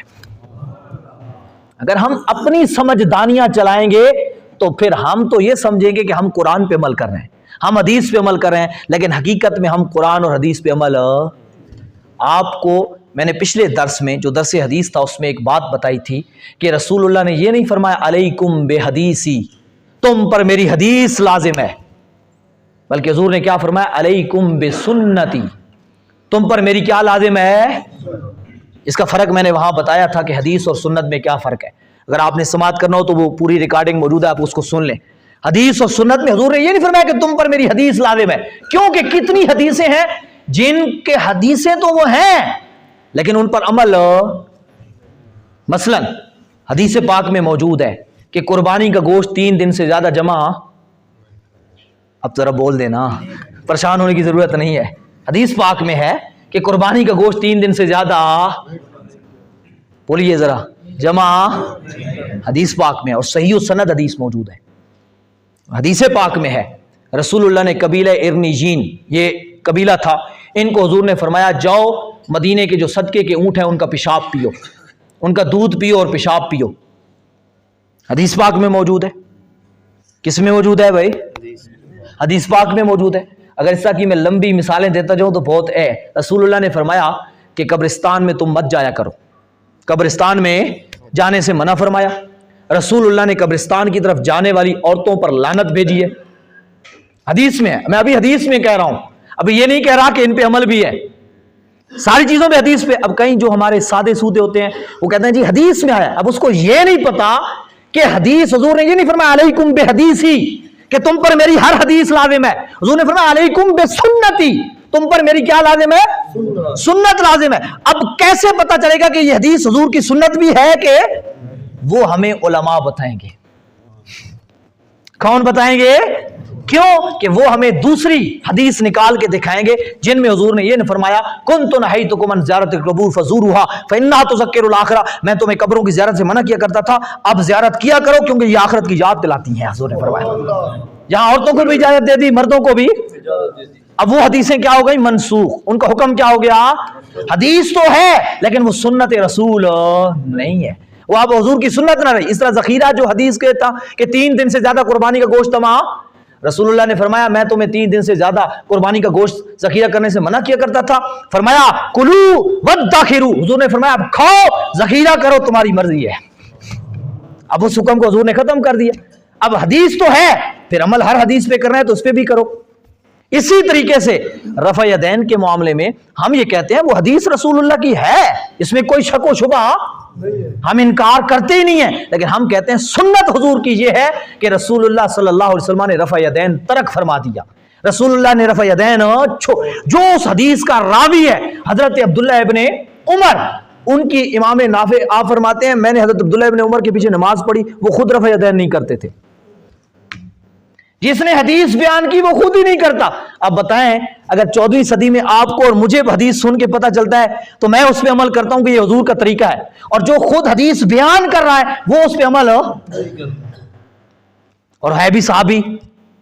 اگر ہم اپنی سمجھدانیاں چلائیں گے تو پھر ہم تو یہ سمجھیں گے کہ ہم قرآن پہ عمل کر رہے ہیں, ہم حدیث پہ عمل کر رہے ہیں, لیکن حقیقت میں ہم قرآن اور حدیث پہ عمل. آپ کو میں نے پچھلے درس میں جو درس حدیث تھا اس میں ایک بات بتائی تھی کہ رسول اللہ نے یہ نہیں فرمایا علیکم بے حدیثی, تم پر میری حدیث لازم ہے, بلکہ حضور نے کیا فرمایا علیکم بے سنتی, تم پر میری کیا لازم ہے. اس کا فرق میں نے وہاں بتایا تھا کہ حدیث اور سنت میں کیا فرق ہے. اگر آپ نے سماعت کرنا ہو تو وہ پوری ریکارڈنگ موجود ہے, آپ اس کو سن لیں. حدیث اور سنت میں حضور نے یہ نہیں فرمایا کہ تم پر میری حدیث لازم ہے, کیونکہ کتنی حدیثیں ہیں جن کے حدیثیں تو وہ ہیں لیکن ان پر عمل. مثلا حدیث پاک میں موجود ہے کہ قربانی کا گوشت 3 دن سے زیادہ جمع, اب ذرا بول دینا, پریشان ہونے کی ضرورت نہیں ہے. حدیث پاک میں ہے کہ قربانی کا گوشت 3 دن سے زیادہ, بولیے ذرا, جمع حدیث پاک میں, اور صحیح سند حدیث موجود ہے. حدیث پاک میں ہے رسول اللہ نے قبیلہ ارنیجین, یہ قبیلہ تھا, ان کو حضور نے فرمایا جاؤ مدینے کے جو صدقے کے اونٹ ہیں ان کا پیشاب پیو, ان کا دودھ پیو اور پیشاب پیو. حدیث پاک میں موجود ہے. کس میں موجود ہے بھائی؟ حدیث پاک میں موجود ہے. اگر اس طرح کی میں لمبی مثالیں دیتا جاؤں تو بہت ہے. رسول اللہ نے فرمایا کہ قبرستان میں تم مت جایا کرو, قبرستان میں جانے سے منع فرمایا. رسول اللہ نے قبرستان کی طرف جانے والی عورتوں پر لعنت بھیجی ہے. حدیث میں ہے, میں ابھی حدیث میں کہہ رہا ہوں, ابھی یہ نہیں کہہ رہا کہ ان پہ عمل بھی ہے, ساری چیزوں پہ حدیث پہ. اب کہیں جو ہمارے سادے سودے ہوتے ہیں وہ کہتے ہیں جی حدیث میں آیا, اب اس کو یہ نہیں پتا کہ حدیث, حضور نے یہ نہیں فرمایا علیکم بے حدیثی کہ تم پر میری ہر حدیث لازم ہے. حضور نے فرمایا علیکم بے سنتی, تم پر میری کیا لازم ہے؟ سنت لازم ہے. اب کیسے پتا چلے گا کہ یہ حدیث حضور کی سنت بھی ہے؟ کہ وہ ہمیں علماء بتائیں گے. کون بتائیں گے؟ کیوں کہ وہ ہمیں دوسری حدیث نکال کے دکھائیں گے جن میں حضور نے یہ نہیں فرمایا کنت نہیتکم عن زیارت القبور فزوروها فانها تذکر الاخرہ, میں تمہیں قبروں کی زیارت سے منع کیا کرتا تھا, اب زیارت کیا کرو کیونکہ یہ آخرت کی یاد دلاتی ہیں. حضور نے فرمایا جہاں عورتوں کو بھی اجازت دے دی, مردوں کو بھی. اب وہ حدیثیں کیا ہو گئی؟ منسوخ. ان کا حکم کیا ہو گیا؟ حدیث تو ہے لیکن وہ سنت رسول نہیں ہے, وہ اب حضور کی سنت نہ رہی. اس طرح ذخیرہ جو حدیث کہتا کہ 3 دن سے زیادہ قربانی کا گوشت تمام, رسول اللہ نے فرمایا میں تمہیں 3 دن سے زیادہ قربانی کا گوشت ذخیرہ کرنے سے منع کیا کرتا تھا. فرمایا کلو وادخروا, حضور نے فرمایا اب کھاؤ ذخیرہ کرو, تمہاری مرضی ہے. اب اس حکم کو حضور نے ختم کر دیا. اب حدیث تو ہے, پھر عمل ہر حدیث پہ کرنا ہے تو اس پہ بھی کرو. اسی طریقے سے رفع یدین کے معاملے میں ہم یہ کہتے ہیں وہ حدیث رسول اللہ کی ہے, اس میں کوئی شک و شبہ, ہم انکار کرتے ہی نہیں ہیں, لیکن ہم کہتے ہیں سنت حضور کی یہ ہے کہ رسول اللہ صلی اللہ علیہ وسلم نے رفع یدین ترک فرما دیا. رسول اللہ نے رفع یدین جو اس حدیث کا راوی ہے حضرت عبداللہ ابن عمر ان کی امام نافع آپ فرماتے ہیں میں نے حضرت عبداللہ ابن عمر کے پیچھے نماز پڑھی، وہ خود رفع یدین نہیں کرتے تھے. جس نے حدیث بیان کی وہ خود ہی نہیں کرتا. اب بتائیں اگر 14ویں صدی میں آپ کو اور مجھے حدیث سن کے پتہ چلتا ہے تو میں اس پہ عمل کرتا ہوں کہ یہ حضور کا طریقہ ہے، اور جو خود حدیث بیان کر رہا ہے وہ اس پہ عمل اور ہے بھی صحابی.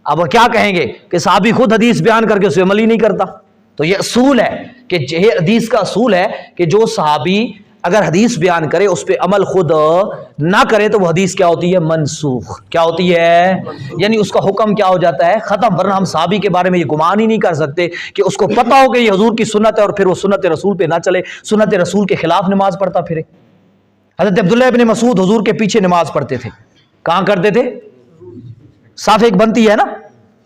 اب وہ کیا کہیں گے کہ صحابی خود حدیث بیان کر کے اس پہ عمل ہی نہیں کرتا. تو یہ اصول ہے کہ یہ حدیث کا اصول ہے کہ جو صحابی اگر حدیث بیان کرے اس پہ عمل خود نہ کرے تو وہ حدیث کیا ہوتی ہے؟ منسوخ. کیا ہوتی ہے؟ یعنی اس کا حکم کیا ہو جاتا ہے؟ ختم. ورنہ ہم صحابی کے بارے میں یہ گمان ہی نہیں کر سکتے کہ اس کو پتہ ہو کہ یہ حضور کی سنت ہے اور پھر وہ سنت رسول پہ نہ چلے، سنت رسول کے خلاف نماز پڑھتا پھرے. حضرت عبداللہ ابن مسعود حضور کے پیچھے نماز پڑھتے تھے. کہاں کرتے تھے؟ صاف ایک بنتی ہے نا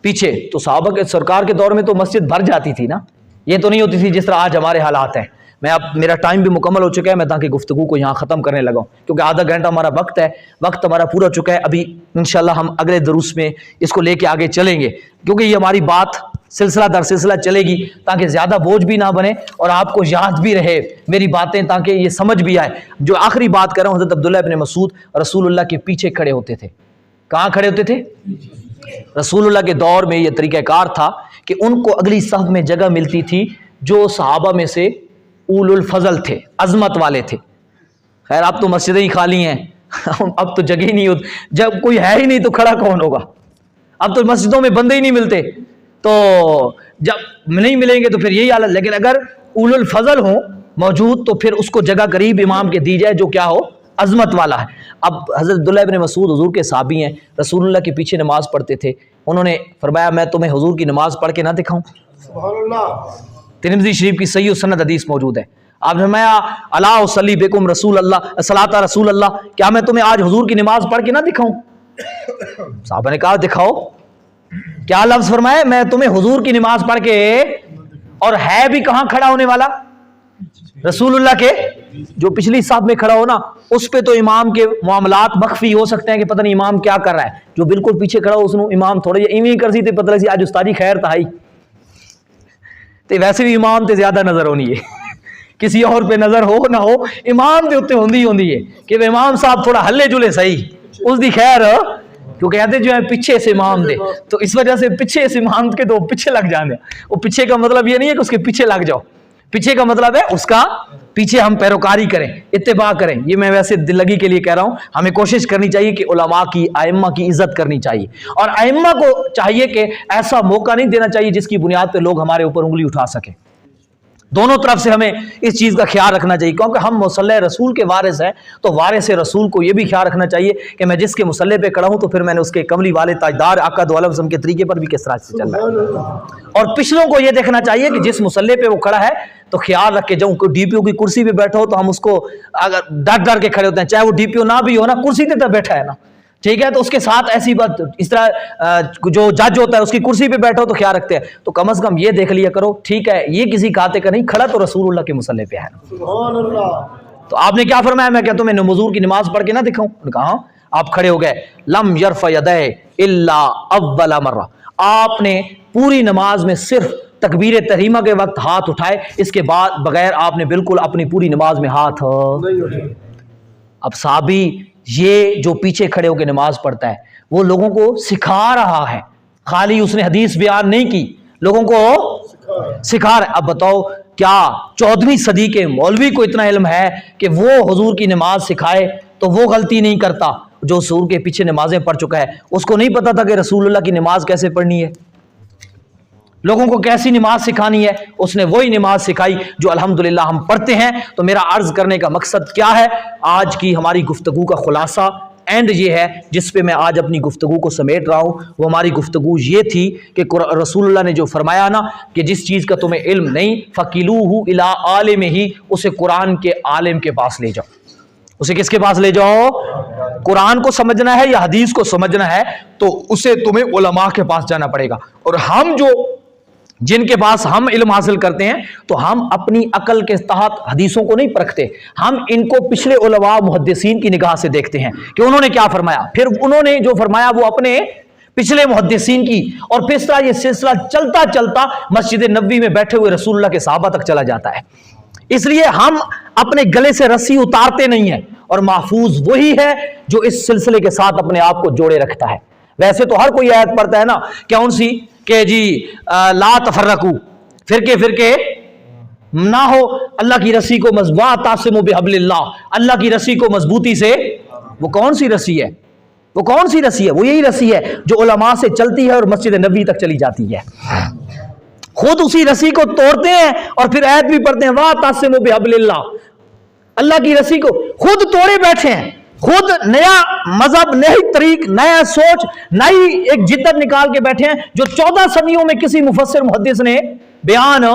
پیچھے. تو صحابہ کے سرکار کے دور میں تو مسجد بھر جاتی تھی نا، یہ تو نہیں ہوتی تھی جس طرح آج ہمارے حالات ہیں. میں اب میرا ٹائم بھی مکمل ہو چکا ہے، میں تاکہ گفتگو کو یہاں ختم کرنے لگا ہوں کیونکہ آدھا گھنٹہ ہمارا وقت ہے، وقت ہمارا پورا چکا ہے. ابھی انشاءاللہ ہم اگلے دروس میں اس کو لے کے آگے چلیں گے کیونکہ یہ ہماری بات سلسلہ در سلسلہ چلے گی تاکہ زیادہ بوجھ بھی نہ بنے اور آپ کو یاد بھی رہے میری باتیں، تاکہ یہ سمجھ بھی آئے. جو آخری بات کر رہا ہوں، حضرت عبداللہ ابن مسعود رسول اللہ کے پیچھے کھڑے ہوتے تھے. کہاں کھڑے ہوتے تھے؟ رسول اللہ کے دور میں یہ طریقہ کار تھا کہ ان کو اگلی صف میں جگہ ملتی تھی جو صحابہ میں سے اول الفضل تھے، عظمت والے تھے. خیر اب تو مسجدیں ہی خالی ہیں، اب تو جگہ ہی نہیں ہوتی، جب کوئی ہے ہی نہیں تو کھڑا کون ہوگا؟ اب تو مسجدوں میں بندے ہی نہیں ملتے، تو جب نہیں ملیں گے تو پھر یہی حالت. لیکن اگر اول الفضل ہوں موجود تو پھر اس کو جگہ قریب امام کے دی جائے جو کیا ہو؟ عظمت والا ہے. اب حضرت عبداللہ ابن مسعود حضور کے صحابی ہیں، رسول اللہ کے پیچھے نماز پڑھتے تھے. انہوں نے فرمایا میں تمہیں حضور کی نماز پڑھ کے نہ دکھاؤں؟ سبحان اللہ. ترمذی شریف کی صحیح سند حدیث موجود ہے. آپ نے فرمایا الا اصلی بکم رسول اللہ صلاۃ رسول اللہ، کیا میں تمہیں آج حضور کی نماز پڑھ کے نہ دکھاؤں؟ صحابہ نے کہا دکھاؤ. کیا لفظ فرمائے؟ میں تمہیں حضور کی نماز پڑھ کے، اور ہے بھی کہاں کھڑا ہونے والا؟ رسول اللہ کے جو پچھلی صف میں کھڑا ہو نا، اس پہ تو امام کے معاملات مخفی ہو سکتے ہیں کہ پتہ نہیں امام کیا کر رہا ہے. جو بالکل پیچھے کھڑا ہو اس نے امام تھوڑے ایویں کر سی تے پتہ سی اج استادی خیر تھا ہی تے ویسے بھی امام تے زیادہ نظر ہونی ہے کسی اور پہ نظر ہو نہ ہو امام دے اوتے ہوندی ہے کہ امام صاحب تھوڑا ہلے جلے صحیح اس دی خیر، کیونکہ کہتے جو ہے پیچھے سے امام دے، تو اس وجہ سے پیچھے سے امام کے تو پیچھے لگ جانے. وہ پیچھے کا مطلب یہ نہیں ہے کہ اس کے پیچھے لگ جاؤ، پیچھے کا مطلب ہے اس کا پیچھے ہم پیروکاری کریں، اتباع کریں. یہ میں ویسے دل لگی کے لیے کہہ رہا ہوں. ہمیں کوشش کرنی چاہیے کہ علماء کی، ائمہ کی عزت کرنی چاہیے، اور ائمہ کو چاہیے کہ ایسا موقع نہیں دینا چاہیے جس کی بنیاد پہ لوگ ہمارے اوپر انگلی اٹھا سکیں. دونوں طرف سے ہمیں اس چیز کا خیال رکھنا چاہیے کیونکہ ہم مصلی رسول کے وارث ہیں. تو وارث رسول کو یہ بھی خیال رکھنا چاہیے کہ میں جس کے مصلی پہ کھڑا ہوں تو پھر میں نے اس کے کملی والے تاجدار آقا دو عالم وسلم کے طریقے پر بھی کس طرح سے چلنا ہے. اور پچھلوں کو یہ دیکھنا چاہیے کہ جس مصلی پہ وہ کھڑا ہے تو خیال رکھ کے جاؤں کہ ڈی پی او کی کرسی پہ بیٹھا ہو تو ہم اس کو اگر ڈر کے کھڑے ہوتے ہیں، چاہے وہ ڈی پی او نہ بھی ہو نا، کرسی پہ تو بیٹھا ہے نا، ٹھیک ہے، تو اس کے ساتھ ایسی بات اس طرح جو جج ہوتا ہے اس کی کرسی پہ بیٹھا ہو تو خیال رکھتے ہیں. تو کم از کم یہ دیکھ لیا کرو ٹھیک ہے یہ کسی کھاتے کا نہیں کھڑا تو رسول اللہ کے مصلی پہ ہے. سبحان اللہ. تو آپ نے کیا فرمایا؟ میں کہتا ہوں میں حضور کی نماز پڑھ کے نہ دکھاؤں؟ کہا آپ کھڑے ہو گئے. لم یرفع یدیہ الا اول مرہ، آپ نے پوری نماز میں صرف تکبیر تحریمہ کے وقت ہاتھ اٹھائے، اس کے بعد بغیر آپ نے بالکل اپنی پوری نماز میں ہاتھ نہیں اٹھائے. اب صحابی یہ جو پیچھے کھڑے ہو کے نماز پڑھتا ہے وہ لوگوں کو سکھا رہا ہے، خالی اس نے حدیث بیان نہیں کی، لوگوں کو سکھا رہا ہے. اب بتاؤ کیا 14ویں صدی کے مولوی کو اتنا علم ہے کہ وہ حضور کی نماز سکھائے تو وہ غلطی نہیں کرتا جو حضور کے پیچھے نمازیں پڑھ چکا ہے؟ اس کو نہیں پتا تھا کہ رسول اللہ کی نماز کیسے پڑھنی ہے، لوگوں کو کیسی نماز سکھانی ہے. اس نے وہی نماز سکھائی جو الحمدللہ ہم پڑھتے ہیں. تو میرا عرض کرنے کا مقصد کیا ہے؟ آج کی ہماری گفتگو کا خلاصہ اینڈ یہ ہے جس پہ میں آج اپنی گفتگو کو سمیٹ رہا ہوں. وہ ہماری گفتگو یہ تھی کہ رسول اللہ نے جو فرمایا نا کہ جس چیز کا تمہیں علم نہیں فَقِلُوهُ إِلَىٰ عَالِمِهِ، اسے قرآن کے عالم کے پاس لے جاؤ. اسے کس کے پاس لے جاؤ؟ قرآن کو سمجھنا ہے یا حدیث کو سمجھنا ہے تو اسے تمہیں علماء کے پاس جانا پڑے گا. اور ہم جو جن کے پاس ہم علم حاصل کرتے ہیں تو ہم اپنی عقل کے تحت حدیثوں کو نہیں پرکھتے، ہم ان کو پچھلے علماء محدثین کی نگاہ سے دیکھتے ہیں کہ انہوں نے کیا فرمایا، پھر انہوں نے جو فرمایا وہ اپنے پچھلے محدثین کی، اور پھر اس طرح یہ سلسلہ چلتا چلتا مسجد نبوی میں بیٹھے ہوئے رسول اللہ کے صحابہ تک چلا جاتا ہے. اس لیے ہم اپنے گلے سے رسی اتارتے نہیں ہیں، اور محفوظ وہی ہے جو اس سلسلے کے ساتھ اپنے آپ کو جوڑے رکھتا ہے۔ ویسے تو ہر کوئی آیت پڑھتا ہے نا، کون سی کہ جی لا تفرقو، فرقے نہ ہو، اللہ کی رسی کو واعتصموا بحبل اللہ، اللہ کی رسی کو مضبوطی سے۔ وہ کون سی رسی ہے؟ وہ کون سی رسی ہے؟ وہ یہی رسی ہے جو علماء سے چلتی ہے اور مسجد نبوی تک چلی جاتی ہے۔ خود اسی رسی کو توڑتے ہیں اور پھر آیت بھی پڑھتے ہیں واعتصموا بحبل اللہ، اللہ کی رسی کو خود توڑے بیٹھے ہیں، خود نیا مذہب، نئی طریق، نیا سوچ، نئی ایک جدت نکال کے بیٹھے ہیں جو 14 صدیوں میں کسی مفسر محدث نے بیان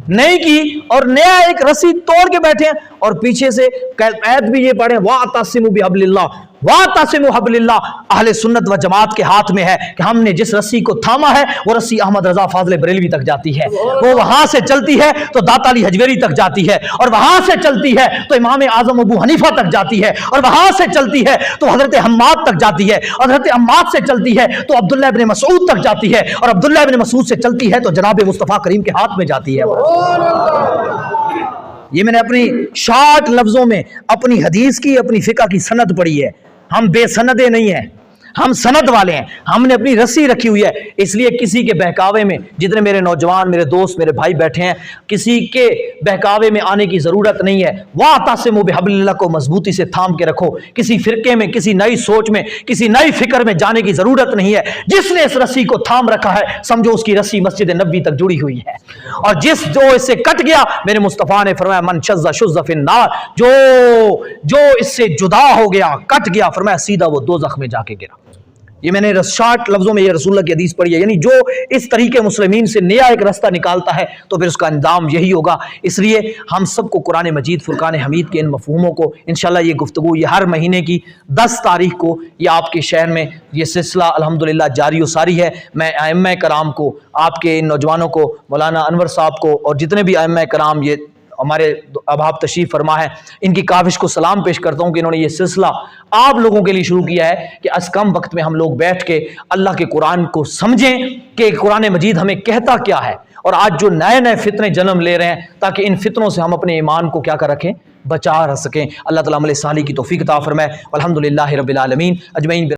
نہیں کی، اور نیا ایک رسی توڑ کے بیٹھے ہیں، اور پیچھے سے آیت بھی یہ پڑھیں واعتصموا بحبل اللہ، واعتصموا بحبل اللہ۔ اہل سنت و جماعت کے ہاتھ میں ہے کہ ہم نے جس رسی کو تھاما ہے وہ رسی احمد رضا فاضل بریلوی تک جاتی ہے، وہ وہاں سے چلتی ہے تو داتا علی حجویری تک جاتی ہے، اور وہاں سے چلتی ہے تو امام اعظم ابو حنیفہ تک جاتی ہے، اور وہاں سے چلتی ہے تو حضرت حماد تک جاتی ہے، اور حضرت حماد سے چلتی ہے تو عبداللہ ابن مسعود تک جاتی ہے، اور عبداللہ ابن مسعود سے چلتی ہے تو جناب مصطفیٰ کریم کے ہاتھ میں جاتی ہے۔ یہ میں نے اپنی شارٹ لفظوں میں اپنی حدیث کی، اپنی فقہ کی سند پڑھی ہے۔ ہم بے سندے نہیں ہیں، ہم سند والے ہیں، ہم نے اپنی رسی رکھی ہوئی ہے۔ اس لیے کسی کے بہکاوے میں، جتنے میرے نوجوان، میرے دوست، میرے بھائی بیٹھے ہیں، کسی کے بہکاوے میں آنے کی ضرورت نہیں ہے۔ واعتصموا بحبل اللہ کو مضبوطی سے تھام کے رکھو، کسی فرقے میں، کسی نئی سوچ میں، کسی نئی فکر میں جانے کی ضرورت نہیں ہے۔ جس نے اس رسی کو تھام رکھا ہے سمجھو اس کی رسی مسجد نبوی تک جڑی ہوئی ہے، اور جو اس سے کٹ گیا، میرے مصطفیٰ نے فرمایا من شذ شذ فی النار، جو اس سے جدا ہو گیا، کٹ گیا، فرمایا سیدھا وہ دوزخ میں جا کے گرا۔ یہ میں نے شارٹ لفظوں میں یہ رسول اللہ کی حدیث پڑھی ہے، یعنی جو اس طریقے مسلمین سے نیا ایک راستہ نکالتا ہے تو پھر اس کا انجام یہی ہوگا۔ اس لیے ہم سب کو قرآن مجید فرقان حمید کے ان مفہوموں کو انشاءاللہ یہ گفتگو یہ ہر مہینے کی 10 تاریخ کو یہ آپ کے شہر میں یہ سلسلہ الحمدللہ جاری و ساری ہے۔ میں ائمہ کرام کو، آپ کے ان نوجوانوں کو، مولانا انور صاحب کو، اور جتنے بھی ائمہ کرام یہ ہمارے اب آپ تشریف فرما ہے، ان کی کاوش کو سلام پیش کرتا ہوں کہ انہوں نے یہ سلسلہ آپ لوگوں کے لیے شروع کیا ہے کہ از کم وقت میں ہم لوگ بیٹھ کے اللہ کے قرآن کو سمجھیں کہ قرآن مجید ہمیں کہتا کیا ہے، اور آج جو نئے نئے فتنے جنم لے رہے ہیں تاکہ ان فتنوں سے ہم اپنے ایمان کو کیا کر رکھیں، بچا رہ سکیں۔ اللہ تعالیٰ عمل صالح کی توفیق عطا فرمائے۔ الحمدللہ رب العالمین اجمعین۔